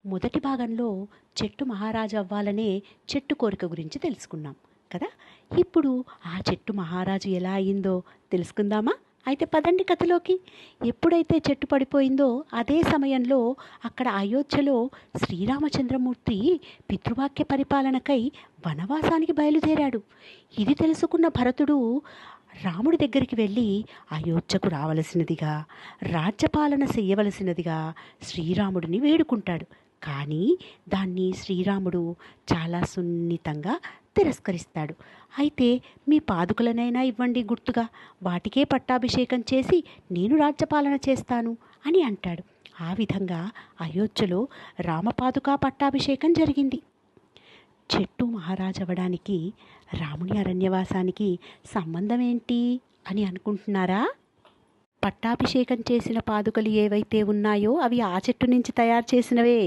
మొదటి భాగంలో చెట్టు మహారాజు అవ్వాలనే చెట్టు కోరిక గురించి తెలుసుకున్నాం కదా. ఇప్పుడు ఆ చెట్టు మహారాజు ఎలా అయిందో తెలుసుకుందామా? అయితే పదండి కథలోకి. ఎప్పుడైతే చెట్టు పడిపోయిందో అదే సమయంలో అక్కడ అయోధ్యలో శ్రీరామచంద్రమూర్తి పితృవాక్య పరిపాలనకై వనవాసానికి బయలుదేరాడు. ఇది తెలుసుకున్న భరతుడు రాముడి దగ్గరికి వెళ్ళి అయోధ్యకు రావలసినదిగా, రాజ్యపాలన చెయ్యవలసినదిగా శ్రీరాముడిని వేడుకుంటాడు. కానీ దాన్ని శ్రీరాముడు చాలా సున్నితంగా తిరస్కరిస్తాడు. అయితే మీ పాదుకలనైనా ఇవ్వండి గుర్తుగా, వాటికే పట్టాభిషేకం చేసి నేను రాజ్యపాలన చేస్తాను అని అంటాడు. ఆ విధంగా అయోధ్యలో రామపాదుకా పట్టాభిషేకం జరిగింది. చెట్టు మహారాజవడానికి రాముని అరణ్యవాసానికి సంబంధం ఏంటి అని అనుకుంటున్నారా? పట్టాభిషేకం చేసిన పాదుకలు ఏవైతే ఉన్నాయో అవి ఆ చెట్టు నుంచి తయారు చేసినవే.